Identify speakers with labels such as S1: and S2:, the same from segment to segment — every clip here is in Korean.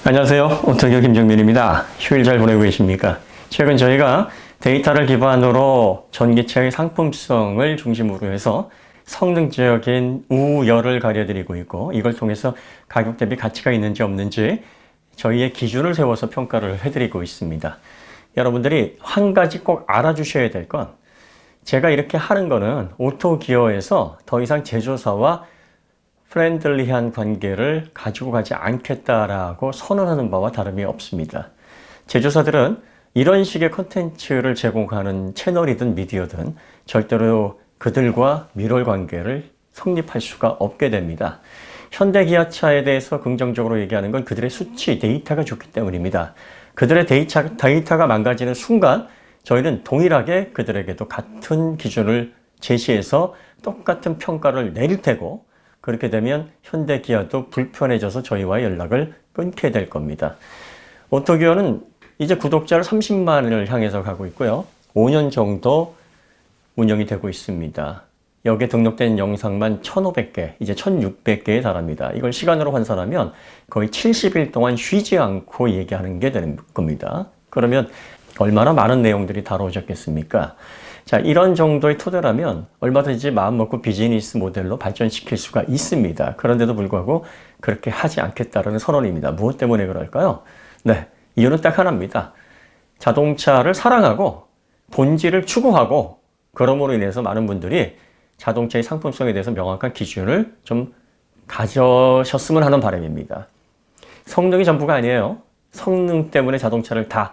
S1: 안녕하세요. 오토교 김정민입니다. 휴일 잘 보내고 계십니까? 최근 저희가 데이터를 기반으로 전기차의 상품성을 중심으로 해서 성능적인 우열을 가려드리고 있고, 이걸 통해서 가격 대비 가치가 있는지 없는지 저희의 기준을 세워서 평가를 해드리고 있습니다. 여러분들이 한 가지 꼭 알아주셔야 될 건, 제가 이렇게 하는 거는 오토기어에서 더 이상 제조사와 프렌들리한 관계를 가지고 가지 않겠다라고 선언하는 바와 다름이 없습니다. 제조사들은 이런 식의 컨텐츠를 제공하는 채널이든 미디어든 절대로 그들과 밀월 관계를 성립할 수가 없게 됩니다. 현대기아차에 대해서 긍정적으로 얘기하는 건 그들의 수치, 데이터가 좋기 때문입니다. 그들의 데이터가 망가지는 순간 저희는 동일하게 그들에게도 같은 기준을 제시해서 똑같은 평가를 내릴 테고, 그렇게 되면 현대기아도 불편해져서 저희와 연락을 끊게 될 겁니다. 오토기어는 이제 구독자를 30만을 향해서 가고 있고요. 5년 정도 운영이 되고 있습니다. 여기에 등록된 영상만 1,500개, 이제 1,600개에 달합니다. 이걸 시간으로 환산하면 거의 70일 동안 쉬지 않고 얘기하는 게 되는 겁니다. 그러면 얼마나 많은 내용들이 다뤄졌겠습니까? 자, 이런 정도의 토대라면 얼마든지 마음먹고 비즈니스 모델로 발전시킬 수가 있습니다. 그런데도 불구하고 그렇게 하지 않겠다는 선언입니다. 무엇 때문에 그럴까요? 네, 이유는 딱 하나입니다. 자동차를 사랑하고 본질을 추구하고, 그러므로 인해서 많은 분들이 자동차의 상품성에 대해서 명확한 기준을 좀 가져셨으면 하는 바람입니다. 성능이 전부가 아니에요. 성능 때문에 자동차를 다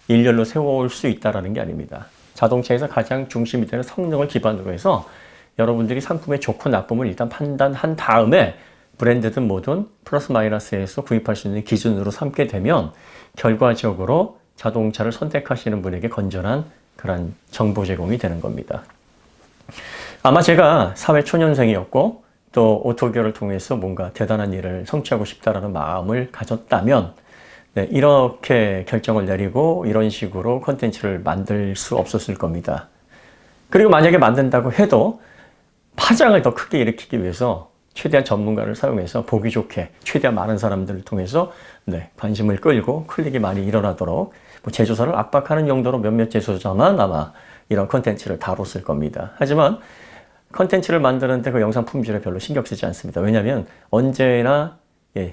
S1: 일렬로 세워올 수 있다는 게 아닙니다. 자동차에서 가장 중심이 되는 성능을 기반으로 해서 여러분들이 상품의 좋고 나쁨을 일단 판단한 다음에 브랜드든 뭐든 플러스 마이너스에서 구입할 수 있는 기준으로 삼게 되면 결과적으로 자동차를 선택하시는 분에게 건전한 그런 정보 제공이 되는 겁니다. 아마 제가 사회 초년생이었고 또 오토기어를 통해서 뭔가 대단한 일을 성취하고 싶다라는 마음을 가졌다면, 네, 이렇게 결정을 내리고 이런 식으로 콘텐츠를 만들 수 없었을 겁니다. 그리고 만약에 만든다고 해도 파장을 더 크게 일으키기 위해서 최대한 전문가를 사용해서 보기 좋게 최대한 많은 사람들을 통해서, 네, 관심을 끌고 클릭이 많이 일어나도록 제조사를 압박하는 용도로 몇몇 제조사만 아마 이런 콘텐츠를 다뤘을 겁니다. 하지만 콘텐츠를 만드는데 그 영상 품질에 별로 신경 쓰지 않습니다. 왜냐하면 언제나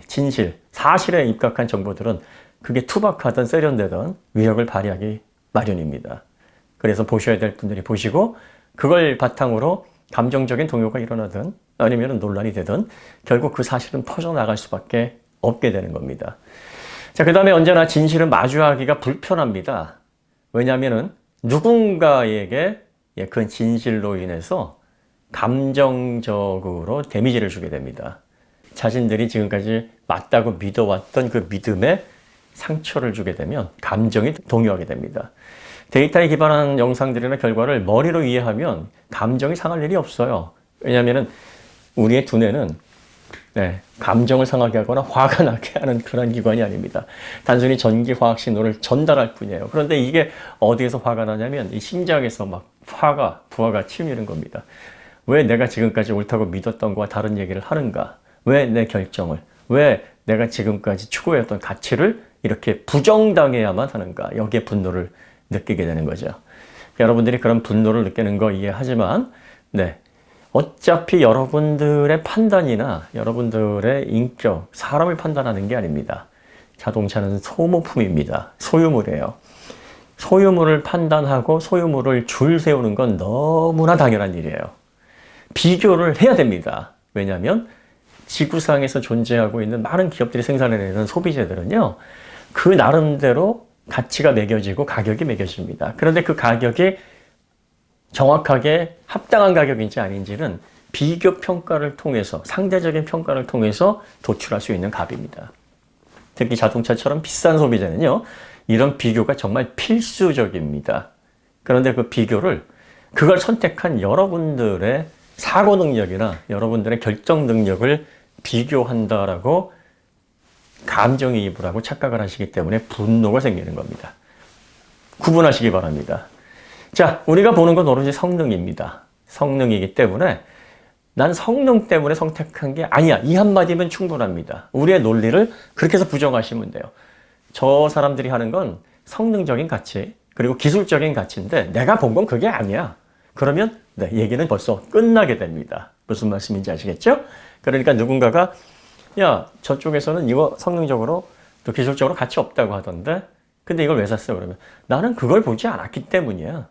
S1: 진실, 사실에 입각한 정보들은 그게 투박하든 세련되든 위력을 발휘하기 마련입니다. 그래서 보셔야 될 분들이 보시고 그걸 바탕으로 감정적인 동요가 일어나든 아니면 논란이 되든 결국 그 사실은 퍼져나갈 수밖에 없게 되는 겁니다. 자, 그 다음에 언제나 진실은 마주하기가 불편합니다. 왜냐하면 누군가에게 그 진실로 인해서 감정적으로 데미지를 주게 됩니다. 자신들이 지금까지 맞다고 믿어왔던 그 믿음에 상처를 주게 되면 감정이 동요하게 됩니다. 데이터에 기반한 영상들이나 결과를 머리로 이해하면 감정이 상할 일이 없어요. 왜냐하면 우리의 두뇌는, 네, 감정을 상하게 하거나 화가 나게 하는 그런 기관이 아닙니다. 단순히 전기화학 신호를 전달할 뿐이에요. 그런데 이게 어디에서 화가 나냐면 이 심장에서 막 부하가 치미는 겁니다. 왜 내가 지금까지 옳다고 믿었던 거와 다른 얘기를 하는가? 왜 내 결정을, 왜 내가 지금까지 추구해왔던 가치를 이렇게 부정당해야만 하는가? 여기에 분노를 느끼게 되는 거죠. 여러분들이 그런 분노를 느끼는 거 이해하지만, 네, 어차피 여러분들의 판단이나 여러분들의 인격, 사람을 판단하는 게 아닙니다. 자동차는 소모품입니다. 소유물이에요. 소유물을 판단하고 소유물을 줄 세우는 건 너무나 당연한 일이에요. 비교를 해야 됩니다. 왜냐하면 지구상에서 존재하고 있는 많은 기업들이 생산해내는 소비재들은요, 그 나름대로 가치가 매겨지고 가격이 매겨집니다. 그런데 그 가격이 정확하게 합당한 가격인지 아닌지는 비교 평가를 통해서, 상대적인 평가를 통해서 도출할 수 있는 값입니다. 특히 자동차처럼 비싼 소비재는요, 이런 비교가 정말 필수적입니다. 그런데 그 비교를, 그걸 선택한 여러분들의 사고 능력이나 여러분들의 결정 능력을 비교한다라고 감정이입을 하고 착각을 하시기 때문에 분노가 생기는 겁니다. 구분하시기 바랍니다. 자, 우리가 보는 건 오로지 성능입니다. 성능이기 때문에 난 성능 때문에 선택한 게 아니야. 이 한마디면 충분합니다. 우리의 논리를 그렇게 해서 부정하시면 돼요. 저 사람들이 하는 건 성능적인 가치, 그리고 기술적인 가치인데 내가 본 건 그게 아니야. 그러면 네, 얘기는 벌써 끝나게 됩니다. 무슨 말씀인지 아시겠죠? 그러니까 누군가가 야, 저쪽에서는 이거 성능적으로 또 기술적으로 가치 없다고 하던데 근데 이걸 왜 샀어요? 그러면 나는 그걸 보지 않았기 때문이야.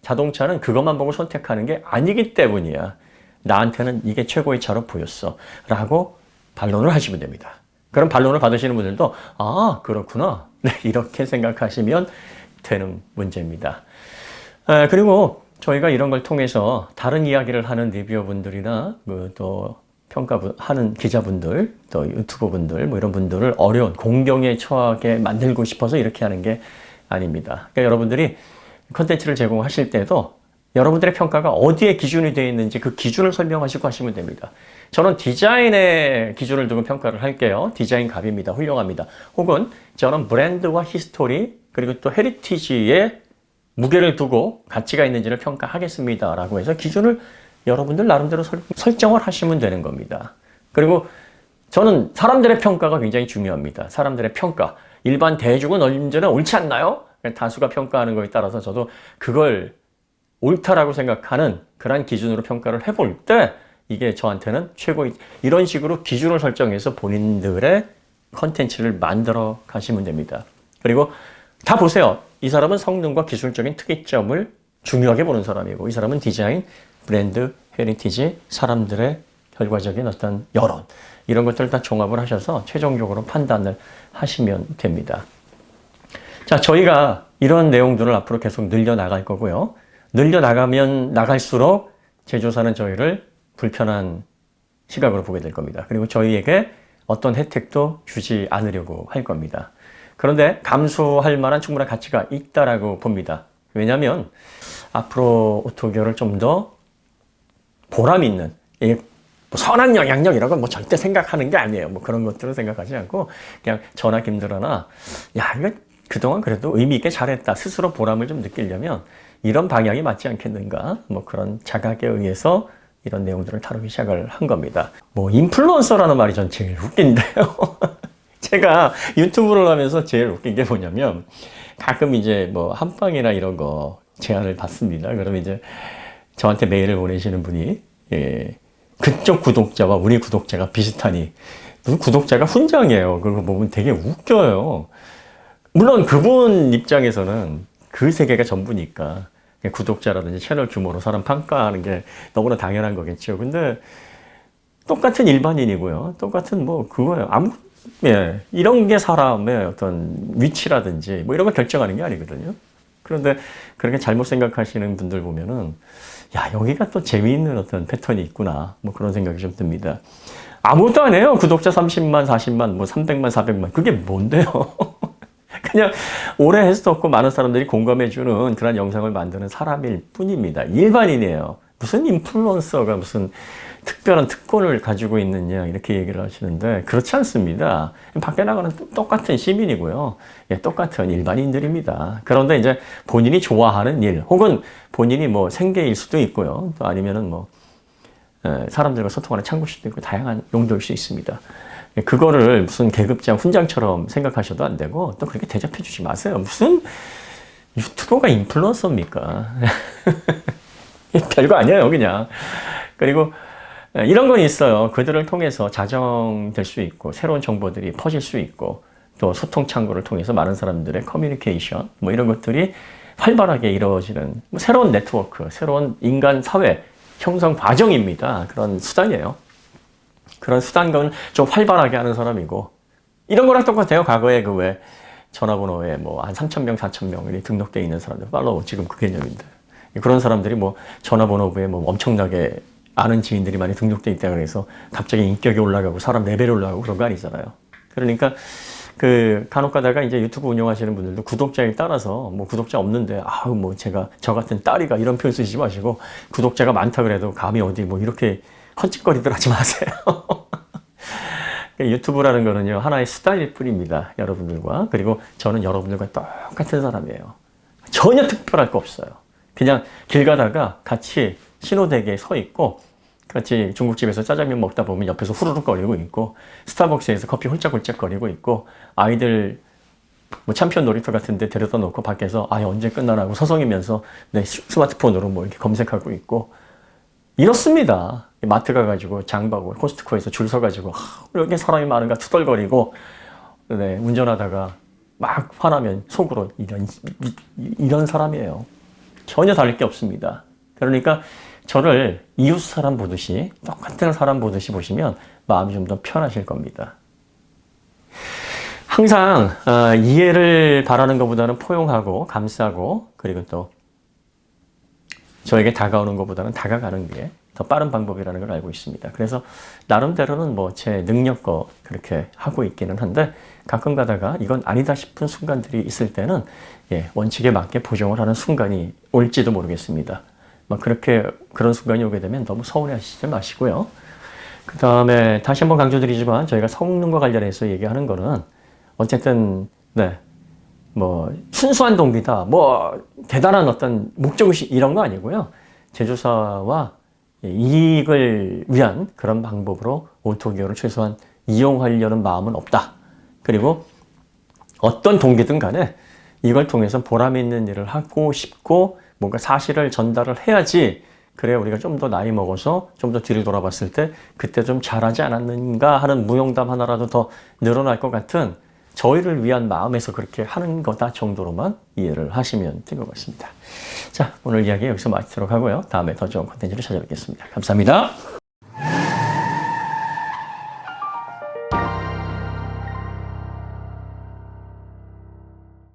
S1: 자동차는 그것만 보고 선택하는 게 아니기 때문이야. 나한테는 이게 최고의 차로 보였어. 라고 반론을 하시면 됩니다. 그럼 반론을 받으시는 분들도 아, 그렇구나. 네, 이렇게 생각하시면 되는 문제입니다. 그리고 저희가 이런 걸 통해서 다른 이야기를 하는 리뷰어분들이나 또 평가하는 기자분들, 또 유튜버분들, 뭐 이런 분들을 어려운 공경에 처하게 만들고 싶어서 이렇게 하는 게 아닙니다. 그러니까 여러분들이 컨텐츠를 제공하실 때도 여러분들의 평가가 어디에 기준이 되어 있는지 그 기준을 설명하시고 하시면 됩니다. 저는 디자인의 기준을 두고 평가를 할게요. 디자인 갑입니다. 훌륭합니다. 혹은 저는 브랜드와 히스토리 그리고 또 헤리티지에 무게를 두고 가치가 있는지를 평가하겠습니다. 라고 해서 기준을 여러분들 나름대로 설정을 하시면 되는 겁니다. 그리고 저는 사람들의 평가가 굉장히 중요합니다. 사람들의 평가. 일반 대중은 언제나 옳지 않나요? 다수가 평가하는 거에 따라서 저도 그걸 옳다라고 생각하는 그런 기준으로 평가를 해볼 때 이게 저한테는 최고의 이런 식으로 기준을 설정해서 본인들의 컨텐츠를 만들어 가시면 됩니다. 그리고 다 보세요. 이 사람은 성능과 기술적인 특이점을 중요하게 보는 사람이고 이 사람은 디자인, 브랜드, 헤리티지, 사람들의 결과적인 어떤 여론 이런 것들을 다 종합을 하셔서 최종적으로 판단을 하시면 됩니다. 자, 저희가 이런 내용들을 앞으로 계속 늘려나갈 거고요. 늘려나가면 나갈수록 제조사는 저희를 불편한 시각으로 보게 될 겁니다. 그리고 저희에게 어떤 혜택도 주지 않으려고 할 겁니다. 그런데 감수할 만한 충분한 가치가 있다라고 봅니다. 왜냐하면 앞으로 오토교를 좀 더 보람 있는 선한 영향력 이런 건 뭐 절대 생각하는 게 아니에요. 뭐 그런 것들을 생각하지 않고 그냥 저나 김들어나 야 이거 그동안 그래도 의미 있게 잘했다 스스로 보람을 좀 느끼려면 이런 방향이 맞지 않겠는가 뭐 그런 자각에 의해서 이런 내용들을 다루기 시작을 한 겁니다. 뭐 인플루언서라는 말이 전 제일 웃긴데요. 제가 유튜브를 하면서 제일 웃긴 게 뭐냐면 가끔 이제 뭐 한방이나 이런 거 제안을 받습니다. 그러면 이제 저한테 메일을 보내시는 분이 그쪽 구독자와 우리 구독자가 비슷하니 무슨 구독자가 훈장이에요. 그거 보면 되게 웃겨요. 물론 그분 입장에서는 그 세계가 전부니까 구독자라든지 채널 규모로 사람 평가하는 게 너무나 당연한 거겠죠. 근데 똑같은 일반인이고요. 똑같은 뭐 그거예요. 이런 게 사람의 어떤 위치라든지 뭐 이런 걸 결정하는 게 아니거든요. 그런데 그렇게 잘못 생각하시는 분들 보면은 야, 여기가 또 재미있는 어떤 패턴이 있구나. 뭐 그런 생각이 좀 듭니다. 아무것도 안 해요. 구독자 30만, 40만, 뭐 300만, 400만. 그게 뭔데요? 그냥 오래 했을 없고 많은 사람들이 공감해주는 그런 영상을 만드는 사람일 뿐입니다. 일반인이에요. 무슨 인플루언서가 무슨 특별한 특권을 가지고 있느냐 이렇게 얘기를 하시는데 그렇지 않습니다. 밖에 나가는 똑같은 시민이고요. 똑같은 일반인들입니다. 그런데 이제 본인이 좋아하는 일 혹은 본인이 뭐 생계일 수도 있고요. 또 아니면은 뭐 사람들과 소통하는 창구일 수도 있고 다양한 용도일 수 있습니다. 그거를 무슨 계급장 훈장처럼 생각하셔도 안 되고 또 그렇게 대접해 주지 마세요. 무슨 유튜버가 인플루언서입니까? 별거 아니에요, 그냥. 그리고 이런 건 있어요. 그들을 통해서 자정될 수 있고 새로운 정보들이 퍼질 수 있고 또 소통 창구를 통해서 많은 사람들의 커뮤니케이션 뭐 이런 것들이 활발하게 이루어지는 뭐 새로운 네트워크, 새로운 인간 사회 형성 과정입니다. 그런 수단이에요. 그런 수단과는 좀 활발하게 하는 사람이고 이런 거랑 똑같아요. 과거에 그 왜 전화번호에 뭐 한 3,000명, 4,000명이 등록되어 있는 사람들 팔로우 지금 그 개념인데 그런 사람들이 뭐 전화번호부에 뭐 엄청나게 아는 지인들이 많이 등록되어 있다 그래서 갑자기 인격이 올라가고 사람 레벨이 올라가고 그런 거 아니잖아요. 그러니까 그 간혹 가다가 이제 유튜브 운영하시는 분들도 구독자에 따라서 뭐 구독자 없는데 뭐 제가 저 같은 딸이가 이런 표현 쓰지 마시고 구독자가 많다 그래도 감히 어디 뭐 이렇게 헛짓거리들 하지 마세요. 유튜브라는 거는요 하나의 수단일 뿐입니다. 여러분들과 그리고 저는 여러분들과 똑같은 사람이에요. 전혀 특별할 거 없어요. 그냥 길 가다가 같이 신호대기에 서 있고 같이 중국집에서 짜장면 먹다 보면 옆에서 후루룩거리고 있고, 스타벅스에서 커피 홀짝홀짝거리고 있고, 아이들 뭐 챔피언 놀이터 같은 데 데려다 놓고 밖에서 언제 끝나라고 서성이면서 내 스마트폰으로 뭐 이렇게 검색하고 있고 이렇습니다. 마트 가가지고 장바고 코스트코에서 줄 서가지고 왜 이렇게 사람이 많은가 투덜거리고, 네, 운전하다가 막 화나면 속으로 이런 사람이에요. 전혀 다를 게 없습니다. 그러니까 저를 이웃 사람 보듯이, 똑같은 사람 보듯이 보시면 마음이 좀 더 편하실 겁니다. 항상 이해를 바라는 것보다는 포용하고 감싸고, 그리고 또 저에게 다가오는 것보다는 다가가는 게 더 빠른 방법이라는 걸 알고 있습니다. 그래서 나름대로는 뭐 제 능력껏 그렇게 하고 있기는 한데, 가끔 가다가 이건 아니다 싶은 순간들이 있을 때는 원칙에 맞게 보정을 하는 순간이 올지도 모르겠습니다. 그런 순간이 오게 되면 너무 서운해하시지 마시고요. 그 다음에 다시 한번 강조드리지만, 저희가 성능과 관련해서 얘기하는 거는 어쨌든 뭐 순수한 동기다, 뭐 대단한 어떤 목적의식 이런 거 아니고요. 제조사와 이익을 위한 그런 방법으로 오토기어를 최소한 이용하려는 마음은 없다. 그리고 어떤 동기든 간에 이걸 통해서 보람 있는 일을 하고 싶고 뭔가 사실을 전달을 해야지, 그래야 우리가 좀 더 나이 먹어서 좀 더 뒤를 돌아봤을 때 그때 좀 잘하지 않았는가 하는 무용담 하나라도 더 늘어날 것 같은, 저희를 위한 마음에서 그렇게 하는 거다 정도로만 이해를 하시면 될 것 같습니다. 자, 오늘 이야기 여기서 마치도록 하고요. 다음에 더 좋은 콘텐츠로 찾아뵙겠습니다. 감사합니다.